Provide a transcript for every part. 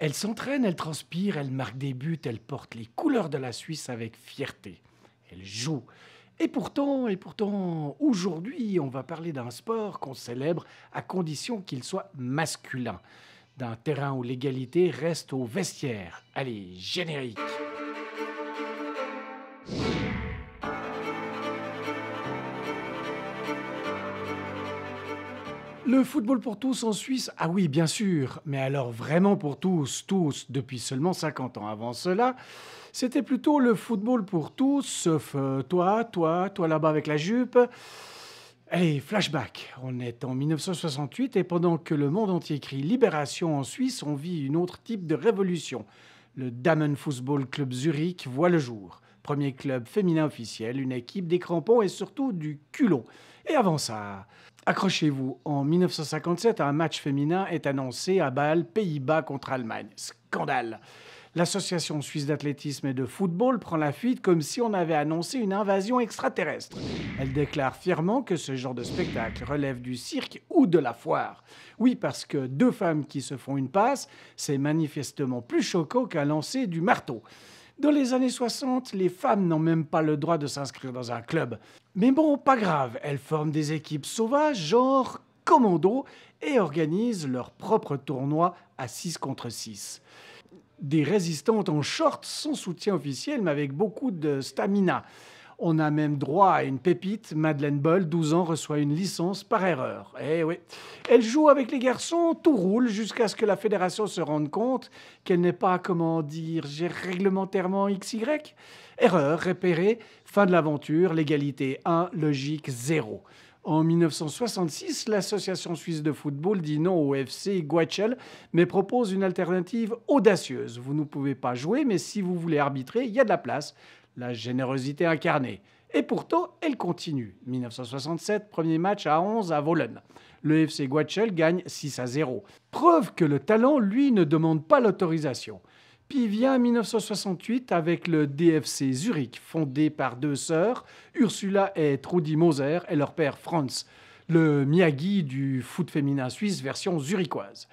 Elle s'entraîne, elle transpire, elle marque des buts, elle porte les couleurs de la Suisse avec fierté. Elle joue. Et pourtant, aujourd'hui, on va parler d'un sport qu'on célèbre à condition qu'il soit masculin. D'un terrain où l'égalité reste au vestiaire. Allez, générique. Le football pour tous en Suisse, ah oui, bien sûr, mais alors vraiment pour tous, tous, depuis seulement 50 ans. Avant cela, c'était plutôt le football pour tous, sauf toi là-bas avec la jupe. Allez, flashback. On est en 1968 et pendant que le monde entier crie libération en Suisse, on vit une autre type de révolution. Le Damen Fußball Club Zurich voit le jour. Premier club féminin officiel, une équipe, des crampons et surtout du culot. Et avant ça, accrochez-vous, en 1957, un match féminin est annoncé à Bâle, Pays-Bas contre Allemagne. Scandale. L'Association suisse d'athlétisme et de football prend la fuite comme si on avait annoncé une invasion extraterrestre. Elle déclare fièrement que ce genre de spectacle relève du cirque ou de la foire. Oui, parce que deux femmes qui se font une passe, c'est manifestement plus choquant qu'un lancer du marteau. Dans les années 60, les femmes n'ont même pas le droit de s'inscrire dans un club. Mais bon, pas grave, elles forment des équipes sauvages, genre commando, et organisent leur propre tournoi à 6 contre 6. Des résistantes en short, sans soutien officiel, mais avec beaucoup de stamina. On a même droit à une pépite. Madeleine Boll, 12 ans, reçoit une licence par erreur. Eh oui. Elle joue avec les garçons, tout roule, jusqu'à ce que la fédération se rende compte qu'elle n'est pas, comment dire, réglementairement XY. Erreur, repérée, fin de l'aventure, légalité 1, logique 0. En 1966, l'Association suisse de football dit non au FC Guachel, mais propose une alternative audacieuse. Vous ne pouvez pas jouer, mais si vous voulez arbitrer, il y a de la place. La générosité incarnée. Et pourtant, elle continue. 1967, premier match à 11 à Wohlen. Le FC Guachel gagne 6-0. Preuve que le talent, lui, ne demande pas l'autorisation. Puis vient 1968 avec le DFC Zurich, fondé par deux sœurs, Ursula et Trudy Moser, et leur père Franz, le Miyagi du foot féminin suisse version zurichoise.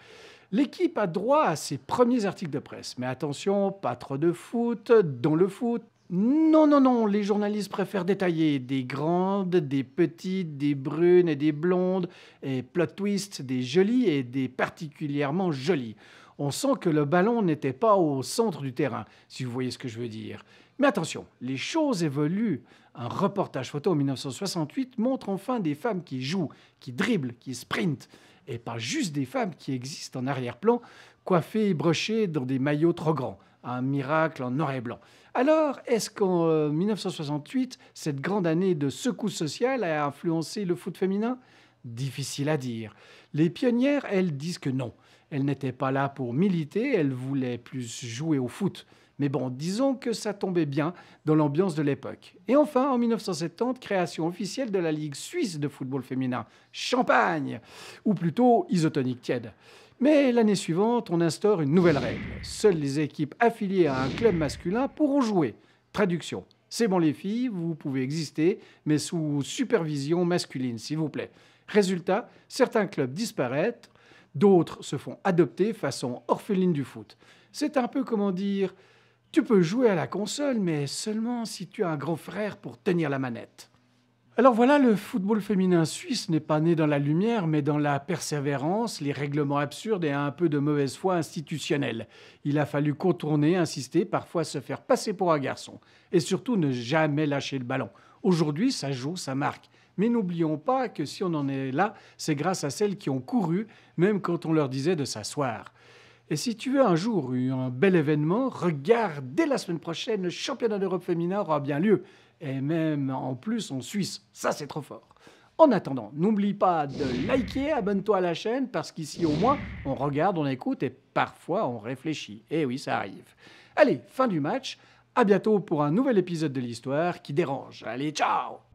L'équipe a droit à ses premiers articles de presse. Mais attention, pas trop de foot, dans le foot. Non, non, non, les journalistes préfèrent détailler des grandes, des petites, des brunes et des blondes, et plot twist, des jolies et des particulièrement jolies. On sent que le ballon n'était pas au centre du terrain, si vous voyez ce que je veux dire. Mais attention, les choses évoluent. Un reportage photo en 1968 montre enfin des femmes qui jouent, qui dribblent, qui sprintent. Et pas juste des femmes qui existent en arrière-plan, coiffées et brochées dans des maillots trop grands. Un miracle en noir et blanc. Alors, est-ce qu'en 1968, cette grande année de secousse sociale a influencé le foot féminin? Difficile à dire. Les pionnières, elles, disent que non. Elles n'étaient pas là pour militer, elles voulaient plus jouer au foot. Mais bon, disons que ça tombait bien dans l'ambiance de l'époque. Et enfin, en 1970, création officielle de la Ligue suisse de football féminin, Champagne, ou plutôt isotonique tiède. Mais l'année suivante, on instaure une nouvelle règle. Seules les équipes affiliées à un club masculin pourront jouer. Traduction. C'est bon les filles, vous pouvez exister, mais sous supervision masculine, s'il vous plaît. Résultat, certains clubs disparaissent, d'autres se font adopter façon orpheline du foot. C'est un peu comment dire, tu peux jouer à la console, mais seulement si tu as un grand frère pour tenir la manette. Alors voilà, le football féminin suisse n'est pas né dans la lumière, mais dans la persévérance, les règlements absurdes et un peu de mauvaise foi institutionnelle. Il a fallu contourner, insister, parfois se faire passer pour un garçon. Et surtout, ne jamais lâcher le ballon. Aujourd'hui, ça joue, ça marque. Mais n'oublions pas que si on en est là, c'est grâce à celles qui ont couru, même quand on leur disait de s'asseoir. Et si tu veux un jour un bel événement, regarde dès la semaine prochaine, le championnat d'Europe féminin aura bien lieu. Et même en plus en Suisse. Ça, c'est trop fort. En attendant, n'oublie pas de liker, abonne-toi à la chaîne, parce qu'ici au moins, on regarde, on écoute et parfois on réfléchit. Et oui, ça arrive. Allez, fin du match. À bientôt pour un nouvel épisode de l'histoire qui dérange. Allez, ciao!